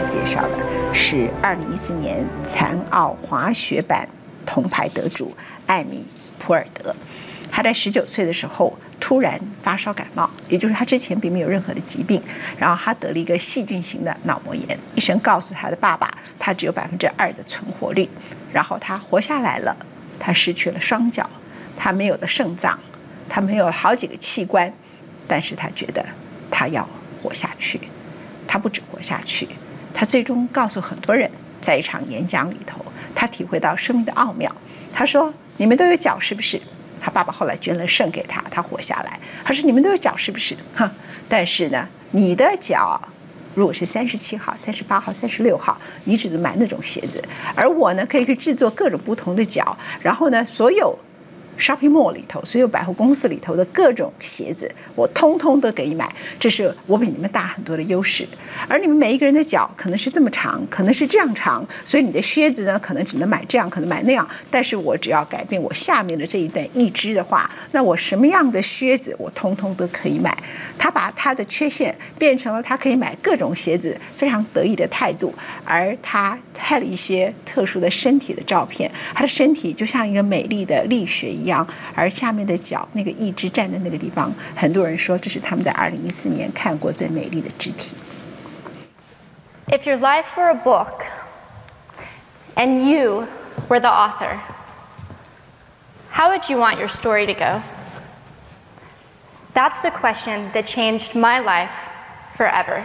介绍的是2014年残奥滑雪板铜牌得主艾米·普尔德。他在19岁的时候突然发烧感冒，也就是他之前并没有任何的疾病，然后他得了一个细菌型的脑膜炎。医生告诉他的爸爸，他只有2%的存活率。然后他活下来了，他失去了双脚，他没有了肾脏，他没有了好几个器官，但是他觉得他要活下去。他不止活下去，他最终告诉很多人，在一场演讲里头，他体会到生命的奥妙。他说：“你们都有脚是不是？”他爸爸后来捐了肾给他，他活下来。他说：“你们都有脚是不是？哈，但是呢，你的脚如果是37号、38号、36号，你只能买那种鞋子，而我呢，可以去制作各种不同的脚，然后呢，所有shopping mall 里头，所有百货公司里头的各种鞋子，我通通都给你买，这是我比你们大很多的优势。而你们每一个人的脚可能是这么长，可能是这样长，所以你的靴子呢，可能只能买这样，可能买那样。但是我只要改变我下面的这一段义肢的话，那我什么样的靴子我通通都可以买。他把他的缺陷变成了他可以买各种鞋子非常得意的态度，而他拍了一些特殊的身体的照片，他的身体就像一个美丽的力学一样，而下面的脚那个义肢站在那个地方，很多人说这是他们在2014年看过最美丽的肢体。If your life were a book and you were the author, how would you want your story to go? That's the question that changed my life forever.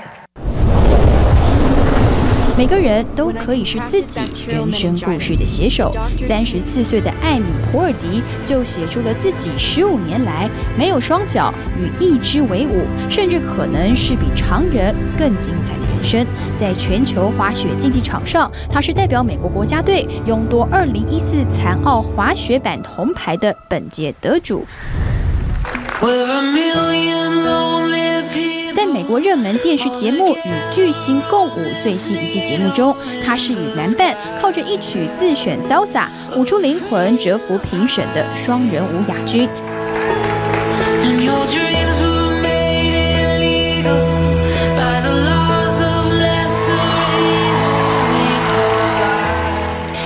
每个人都可以是自己人生故事的写手。34岁的艾米·普尔迪就写出了自己15年来没有双脚与义肢为伍，甚至可能是比常人更精彩的人生。在全球滑雪竞技场上，他是代表美国国家队勇夺2014残奥滑雪板铜牌的本届得主。在美国热门电视节目《与巨星共舞》最新一季节目中，他是与男伴靠着一曲自选 salsa 舞出灵魂，折服评审的双人舞亚军。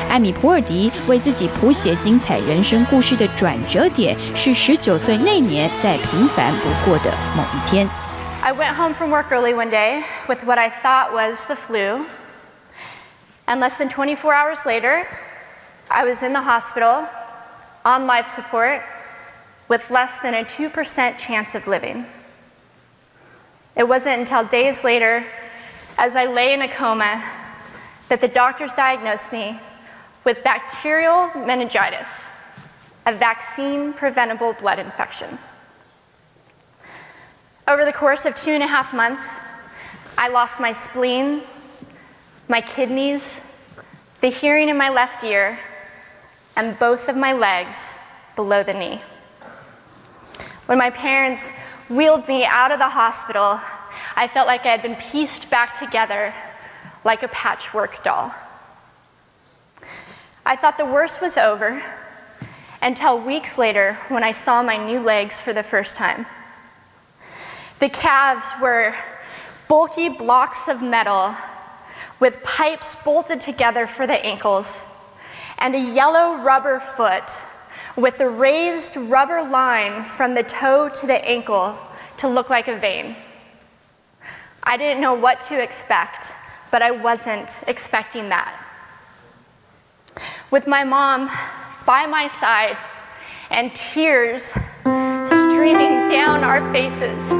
艾米·普尔迪为自己谱写精彩人生故事的转折点是19岁那年在平凡不过的某一天。I went home from work early one day with what I thought was the flu, and less than 24 hours later, I was in the hospital on life support with less than a 2% chance of living. It wasn't until days later, as I lay in a coma, that the doctors diagnosed me with bacterial meningitis, a vaccine-preventable blood infection. Over the course of 2.5 months, I lost my spleen, my kidneys, the hearing in my left ear, and both of my legs below the knee. When my parents wheeled me out of the hospital, I felt like I had been pieced back together like a patchwork doll. I thought the worst was over until weeks later when I saw my new legs for the first time. The calves were bulky blocks of metal with pipes bolted together for the ankles, and a yellow rubber foot with the raised rubber line from the toe to the ankle to look like a vein. I didn't know what to expect, but I wasn't expecting that. With my mom by my side and tears streaming down our faces.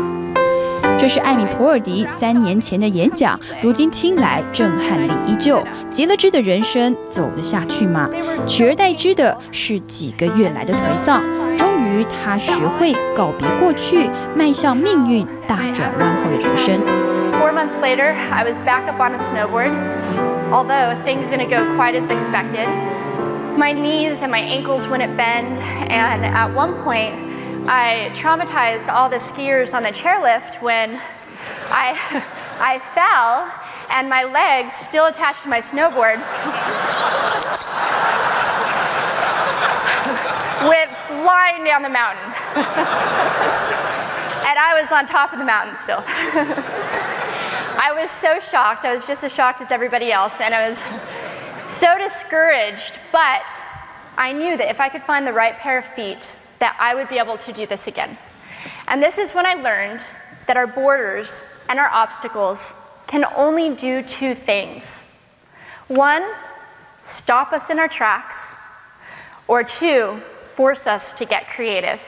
这是艾米·普尔迪3年前的演讲，如今听来震撼力依旧。截了肢的人生走得下去吗？取而代之的是几个月来的颓丧。终于，他学会告别过去，迈向命运大转弯后的人生。4 months later, I was back up on a snowboard. Although things didn't go quite as expected, my knees and my ankles wouldn't bend, and at one point, I traumatized all the skiers on the chairlift when I fell and my legs, still attached to my snowboard, went flying down the mountain. And I was on top of the mountain still. I was so shocked. I was just as shocked as everybody else, and I was so discouraged. But I knew that if I could find the right pair of feet, that I would be able to do this again. And this is when I learned that our borders and our obstacles can only do two things. One, stop us in our tracks, or two, force us to get creative.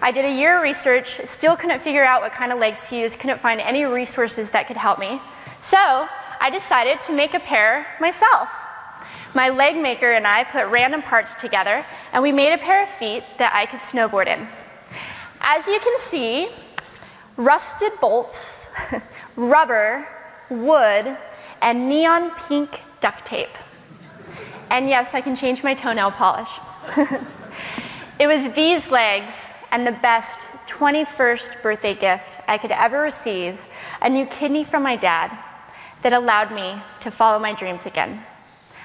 I did a year of research, still couldn't figure out what kind of legs to use, couldn't find any resources that could help me. So I decided to make a pair myself. My leg maker and I put random parts together, and we made a pair of feet that I could snowboard in. As you can see, rusted bolts, rubber, wood, and neon pink duct tape. And yes, I can change my toenail polish. It was these legs and the best 21st birthday gift I could ever receive, a new kidney from my dad, that allowed me to follow my dreams again.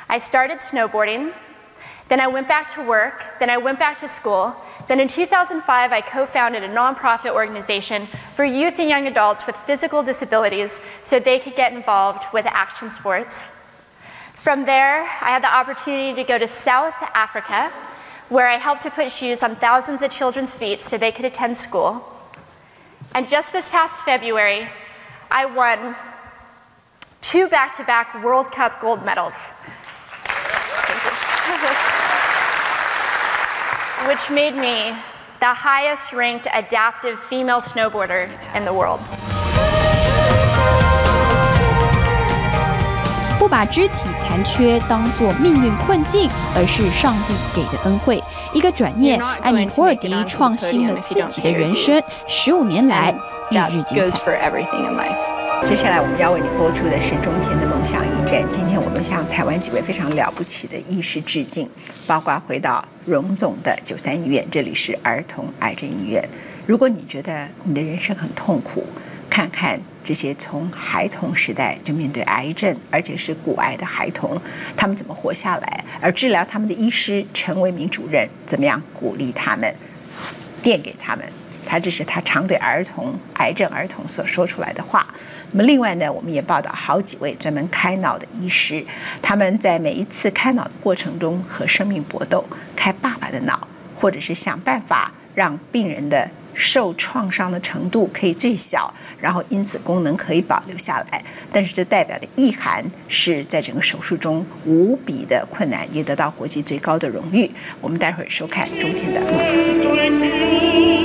I started snowboarding, then I went back to work, then I went back to school, then in 2005 I co-founded a nonprofit organization for youth and young adults with physical disabilities so they could get involved with action sports. From there, I had the opportunity to go to South Africa, where I helped to put shoes on thousands of children's feet so they could attend school. And just this past February, I won 2 back-to-back World Cup gold medals, which made me the highest-ranked adaptive female snowboarder in the world. 不把肢体残缺当作命运困境，而是上帝给的恩惠。一个转念，艾米·普尔迪创新了自己的人生，15年来日日精彩。接下来我们要为你播出的是中天的梦想驿站。今天我们向台湾几位非常了不起的医师致敬，包括回到荣总的93医院，这里是儿童癌症医院。如果你觉得你的人生很痛苦，看看这些从孩童时代就面对癌症，而且是骨癌的孩童，他们怎么活下来？而治疗他们的医师陈为民主任怎么样鼓励他们，电给他们？这是他常对癌症儿童所说出来的话。那么另外呢，我们也报道好几位专门开脑的医师，他们在每一次开脑的过程中和生命搏斗，开爸爸的脑，或者是想办法让病人的受创伤的程度可以最小，然后因此功能可以保留下来。但是这代表的意涵是在整个手术中无比的困难，也得到国际最高的荣誉。我们待会儿收看中天的梦想驿站。